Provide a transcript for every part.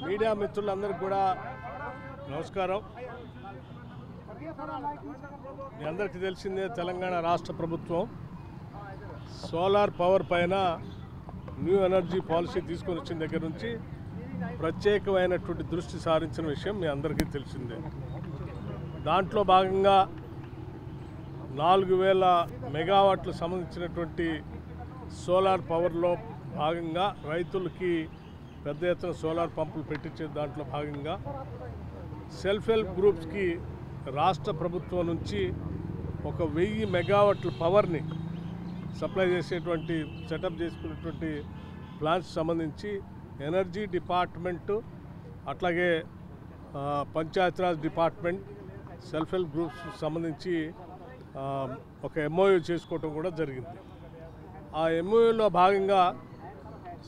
Media మిత్రులందరికీ కూడా నమస్కారం. మీ అందరికీ తెలిసిందే, తెలంగాణ రాష్ట్ర ప్రభుత్వం సోలార్ పవర్ పైన న్యూ ఎనర్జీ పాలసీ తీసుకొని వచ్చిన దగ్గర నుంచి ప్రత్యేకమైనటువంటి దృష్టి సారించిన విషయం మీ అందరికీ తెలిసిందే. దాంట్లో భాగంగా 4000 మెగావాట్లు సంబంధించినటువంటి సోలార్ పవర్లో భాగంగా రైతులకి పెద్ద ఎత్తున సోలార్ పంపులు పెట్టించే దాంట్లో భాగంగా సెల్ఫ్ హెల్ప్ గ్రూప్స్కి రాష్ట్ర ప్రభుత్వం నుంచి 1000 మెగావాట్ల పవర్ని సప్లై చేసేటువంటి సెటప్ చేసుకునేటువంటి ప్లాంట్స్ సంబంధించి ఎనర్జీ డిపార్ట్మెంటు, అట్లాగే Panchayati Raj department, self help groups సంబంధించి ఒక ఎంఓయూ చేసుకోవటం కూడా జరిగింది. ఆ ఎంఓయూలో భాగంగా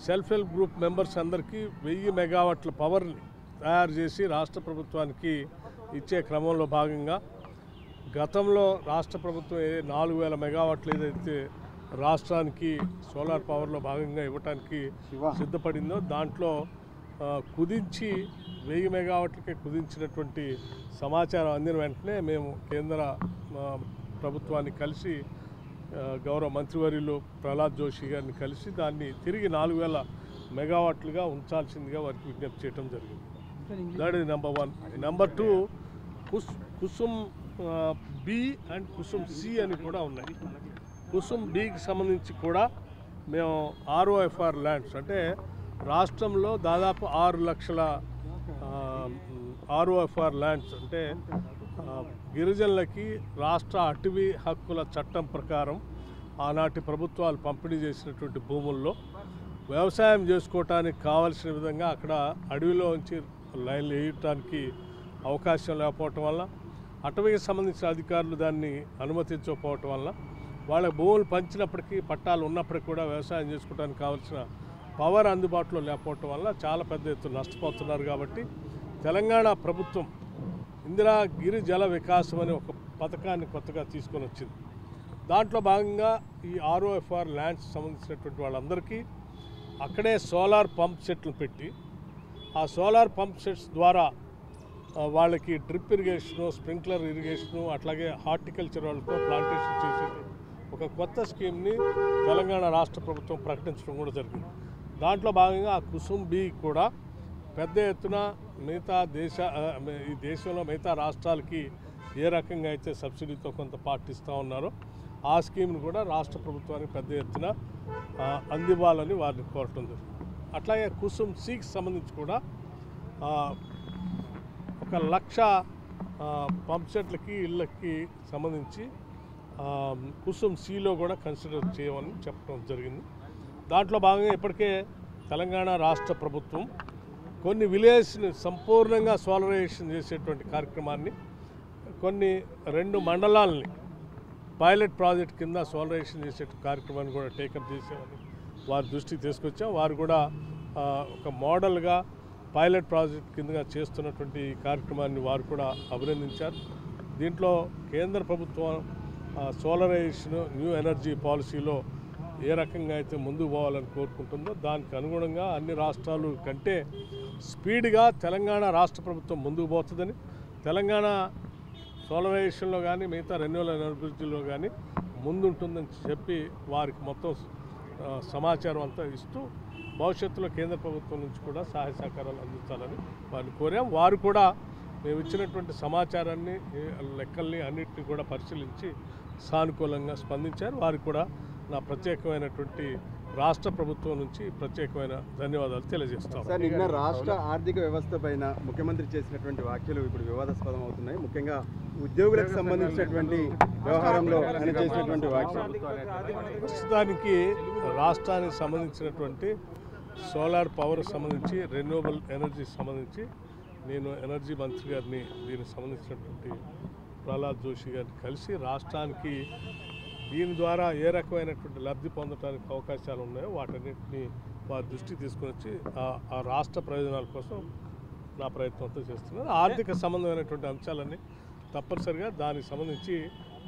సెల్ఫ్ హెల్ప్ గ్రూప్ మెంబర్స్ అందరికీ 1000 మెగావాట్ల పవర్ని తయారు చేసి రాష్ట్ర ప్రభుత్వానికి ఇచ్చే క్రమంలో భాగంగా గతంలో రాష్ట్ర ప్రభుత్వం 4000 మెగావాట్లు ఏదైతే రాష్ట్రానికి సోలార్ పవర్లో భాగంగా ఇవ్వటానికి సిద్ధపడిందో దాంట్లో కుదించి 1000 మెగావాట్లకే కుదించినటువంటి సమాచారం అందిన వెంటనే మేము కేంద్ర ప్రభుత్వాన్ని కలిసి గౌరవ మంత్రివర్యులు ప్రహ్లాద్ జోషి గారిని కలిసి దాన్ని తిరిగి 4000 మెగావాట్లుగా ఉంచాల్సిందిగా వారికి విజ్ఞప్తి చేయడం జరిగింది. That is number 1. Number 2, Kusum B and Kusum C అని కూడా ఉన్నాయి. కుసుమ్ బికి సంబంధించి కూడా మేము ROFR ల్యాండ్స్, అంటే రాష్ట్రంలో దాదాపు 6 లక్షల ROFR ల్యాండ్స్, అంటే గిరిజనులకి రాష్ట్ర అటవీ హక్కుల చట్టం ప్రకారం ఆనాటి ప్రభుత్వాలు పంపిణీ చేసినటువంటి భూముల్లో వ్యవసాయం చేసుకోవటానికి కావలసిన విధంగా అక్కడ అడవిలోంచి లైన్లు వేయటానికి అవకాశం లేకపోవటం వల్ల, అటవీకి సంబంధించిన అధికారులు దాన్ని అనుమతించకపోవటం వల్ల, వాళ్ళ భూములు పంచినప్పటికీ పట్టాలు ఉన్నప్పటికీ కూడా వ్యవసాయం చేసుకోవడానికి కావాల్సిన పవర్ అందుబాటులో లేకపోవటం వల్ల చాలా పెద్ద ఎత్తున నష్టపోతున్నారు. కాబట్టి తెలంగాణ ప్రభుత్వం ఇందిరా గిరి జల వికాసం అనే ఒక పథకాన్ని కొత్తగా తీసుకొని వచ్చింది. దాంట్లో భాగంగా ఈ ROFR ల్యాండ్స్ సంబంధించినటువంటి వాళ్ళందరికీ అక్కడే సోలార్ పంప్ సెట్లు పెట్టి ఆ సోలార్ పంప్ సెట్స్ ద్వారా వాళ్ళకి డ్రిప్ ఇరిగేషను, స్ప్రింక్లర్ ఇరిగేషను, అట్లాగే హార్టికల్చర్ వాళ్ళతో ప్లాంటేషన్ చేసేది ఒక కొత్త స్కీమ్ని తెలంగాణ రాష్ట్ర ప్రభుత్వం ప్రకటించడం కూడా జరిగింది. దాంట్లో భాగంగా ఆ కుసుమ్ బి కూడా పెద్ద ఎత్తున ఈ దేశంలో మిగతా రాష్ట్రాలకి ఏ రకంగా అయితే సబ్సిడీతో కొంత పాటిస్తూ ఉన్నారో ఆ స్కీమ్ను కూడా రాష్ట్ర ప్రభుత్వానికి పెద్ద ఎత్తున అందివ్వాలని వారిని కోరటం జరిగింది. అట్లాగే కుసుమ్ సికి సంబంధించి కూడా 1,00,000 పంప్ సెట్లకి ఇళ్ళకి సంబంధించి కుసుమ్ సిలో కూడా కన్సిడర్ చేయమని చెప్పడం జరిగింది. దాంట్లో భాగంగా ఇప్పటికే తెలంగాణ రాష్ట్ర ప్రభుత్వం కొన్ని విలేజ్ని సంపూర్ణంగా సోలరైజేషన్ చేసేటువంటి కార్యక్రమాన్ని, కొన్ని 2 మండలాలని పైలట్ ప్రాజెక్ట్ కింద సోలరైజేషన్ చేసే కార్యక్రమాన్ని కూడా టేకప్ చేసామని వారి దృష్టికి తీసుకొచ్చాం. వారు కూడా ఒక మోడల్గా పైలట్ ప్రాజెక్ట్ కిందగా చేస్తున్నటువంటి కార్యక్రమాన్ని వారు కూడా అభినందించారు. దీంట్లో కేంద్ర ప్రభుత్వం సోలరైజేషన్ న్యూ ఎనర్జీ పాలసీలో ఏ రకంగా అయితే ముందుకు పోవాలని కోరుకుంటుందో దానికి అనుగుణంగా అన్ని రాష్ట్రాలు కంటే స్పీడ్గా తెలంగాణ రాష్ట్ర ప్రభుత్వం ముందుకు పోతుందని, తెలంగాణ సోలరైజేషన్లో కానీ మిగతా రెన్యూవబుల్ ఎనర్జీలో కానీ ముందుంటుందని చెప్పి వారికి మొత్తం సమాచారం అంతా ఇస్తూ భవిష్యత్తులో కేంద్ర ప్రభుత్వం నుంచి కూడా సహాయ సహకారాలు అందించాలని వారిని కోరాం. వారు కూడా మేము ఇచ్చినటువంటి సమాచారాన్ని, లెక్కల్ని అన్నింటినీ కూడా పరిశీలించి సానుకూలంగా స్పందించారు. వారికి కూడా నా ప్రత్యేకమైనటువంటి రాష్ట్ర ప్రభుత్వం నుంచి ప్రత్యేకమైన ధన్యవాదాలు తెలియజేస్తాం. సార్, నిన్న రాష్ట్ర ఆర్థిక వ్యవస్థ పైన ముఖ్యమంత్రి చేసినటువంటి వ్యాఖ్యలు ఇప్పుడు వివాదాస్పదం అవుతున్నాయి. ముఖ్యంగా ఉద్యోగులకు సంబంధించినటువంటి వ్యవహారంలో ఆయన చేసినటువంటి వ్యాఖ్యలు ప్రస్తుతానికి రాష్ట్రానికి సంబంధించినటువంటి సోలార్ పవర్ సంబంధించి, రెన్యూవబుల్ ఎనర్జీ సంబంధించి నేను ఎనర్జీ మంత్రి గారిని దీనికి సంబంధించినటువంటి ప్రహ్లాద్ జోషి గారిని కలిసి రాష్ట్రానికి దీని ద్వారా ఏ రకమైనటువంటి లబ్ధి పొందడానికి అవకాశాలు ఉన్నాయో వాటన్నిటిని వారి దృష్టికి తీసుకుని వచ్చి ఆ రాష్ట్ర ప్రయోజనాల కోసం నా ప్రయత్నంతో చేస్తున్నాను. ఆర్థిక సంబంధమైనటువంటి అంశాలన్నీ తప్పనిసరిగా దానికి సంబంధించి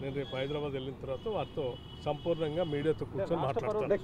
నేను రేపు హైదరాబాద్ వెళ్ళిన తర్వాత వారితో సంపూర్ణంగా మీడియాతో కూర్చొని మాట్లాడతాను.